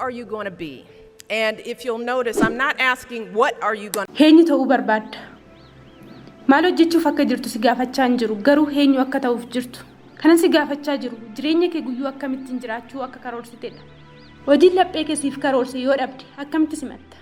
are you going to be? And if you'll notice, I'm not asking what are you going to be. Eenyu ta'uu barbaadda? Maal hojjechuuf akka jirtu si gaafachaa hin jiru, garuu eenyu akka ta'uuf jirtu. Kanan si gaafachaa jiru jireenya kee guyyuu akkamittiin jiraachuu akka karoorsitedha. Hojiin laphee keessiif karoorse yoo dhabde akkamitti simatta?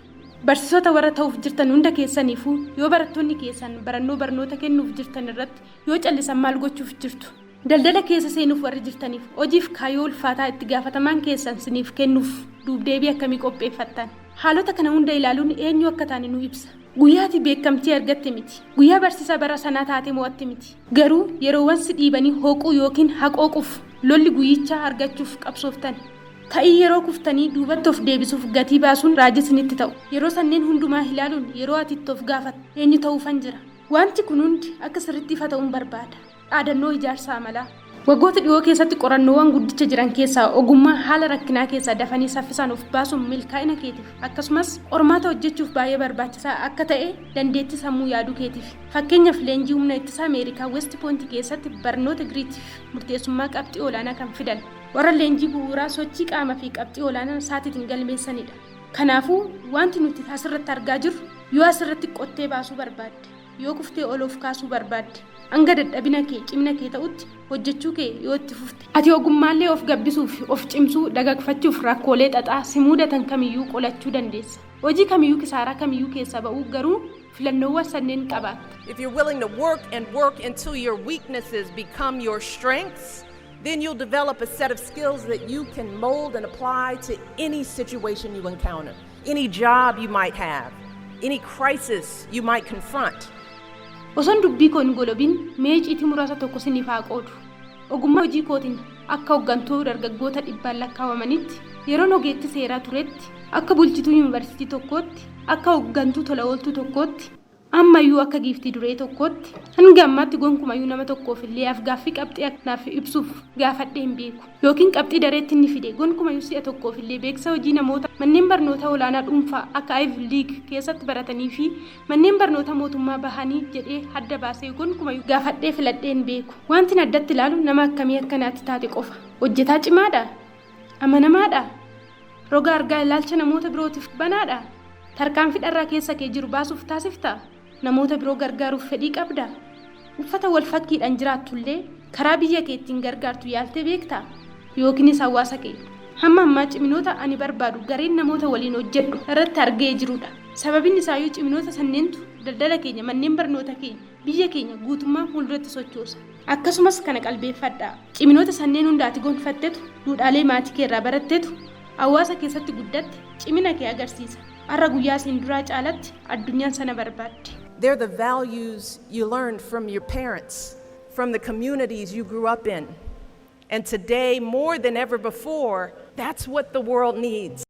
Barsiisota warra ta'uuf jirtan hunda keessaniifuu yoo barattoonni keessan barnoota kennuuf jirtan irratti yoo callisan maal gochuuf jirtu? Daldala keessa seenuuf warri jirtaniif hojiif kaayyoo ulfaataa itti gaafatamaan keessan siniif kennuuf duubdeebii akkamii qopheeffattan? Haalota kana hunda ilaaluun eenyu akka taane nu ibsa. Guyyaati beekamtii argatte miti. Guyyaa barsiisa bara sanaa taate mo'atte miti. Garuu yeroowwan si dhiibanii hooquu yookiin haqooquuf lolli guyyichaa argachuuf qabsooftan. Ta'ii yeroo kuftanii duubatti of deebisuuf gatii baasuun raajisinitti ta'u. Yeroo sanneen hundumaa ilaaluun yeroo ati itti of gaafatte eenyu ta'uufan jira. Wanti kun hundi akka sirriitti ifa ta'uun barbaada. Dhaadannoo ijaarsa amalaa. Waggoota dhiyoo keessatti qorannoowwan guddicha jiran keessaa ogummaa haala rakkinaa keessaa dafanii saffisaan of baasuun milkaa'ina keetiif akkasumas qormaata hojjechuuf baay'ee barbaachisaa akka ta'e dandeettii sammuu yaaduu keetiif. Fakkeenyaaf leenjii humna ittisa Ameerikaa West Point keessatti barnoota giriitiif murteessummaa qabxii olaanaa kan fidan warra leenjii bu'uuraa sochii qaamaa fi qabxii olaanaa isaatiitiin galmeessanidha. Kanaafuu wanti nuti asirratti argaa jirru yoo asirratti qottee baasuu barbaadde yoo kuftee ol of kaasuu barbaadde hanga dadhabina kee cimina kee ta'utti hojjechuu kee yoo itti fufte ati ogummaallee of gabbisuuf of cimsuu dagagfachuuf rakkoolee xaxaa si mudatan kamiyyuu qolachuu dandeessa. Hojii kamiyyuu kisaaraa kamiyyuu keessa ba'uu garuu filannoowwan sanneen qabaatta. If you're willing to work until your weaknesses become your strengths, then you'll develop a set of skills that you can mold and apply to any situation you encounter, any job you might have, any crisis you might confront. Osoon dubbii koo hin golobin mee ciitii muraasa tokko siniif haa qoodu. Ogummaa hojii kootiin akka hoggantuu dargaggoota dhibbaan lakkaawamanitti yeroo ogeetti seeraa turetti akka bulchituu yuunivarsiitii tokkootti akka hoggantuu tola ooltuu tokkootti ammayyuu akka giiftii duree tokkootti hanga ammaatti gonkumayyuu nama tokkoof illee afgaaffii qabxii aknaaf ibsuuf gaafadhee hin beeku yookiin qabxii dareetti inni fide gonkumayyuu si'a tokkoof illee beeksisa hojii namoota manneen barnoota olaanaa dhuunfaa akka Ivy League keessatti baratanii fi manneen barnoota mootummaa bahanii jedhee adda baasee gonkumayyuu gaafadhee filadhee hin beeku. Wanti addatti ilaalu nama akkamii akkanaatti taate qofa. Hojjetaa cimaadha? Amanamaadha? Roga argaa ilaalcha namoota birootiif banaadha? Tarkaanfii dharraa keessa kee jiru baasuuf taasifta? Namoota biroo gargaaruuf fedhii qabda? Uffata wal fakkiidhaan jiraatullee karaa biyya keettiin gargaartu yaaltee beektaa? Yookiinis hawaasa kee hamma ammaa ciminoota ani barbaadu gareen namoota waliin hojjedhu irratti argee jirudha. Sababiin isaayyuu ciminoota sanneentu daldala keenya manneen barnoota keenya biyya keenya guutummaa fuulduratti sochoosa. Akkasumas kana qalbeeffadhaa. Ciminoota sanneen hundaati gonfattetu duudhaalee maatii kee irraa barattetu hawaasa keessatti guddatte cimina kee agarsiisa. Har'a guyyaa siin duraa caalatti addunyaan sana barbaadde. They're the values you learned from your parents, from the communities you grew up in. And today, more than ever before, that's what the world needs.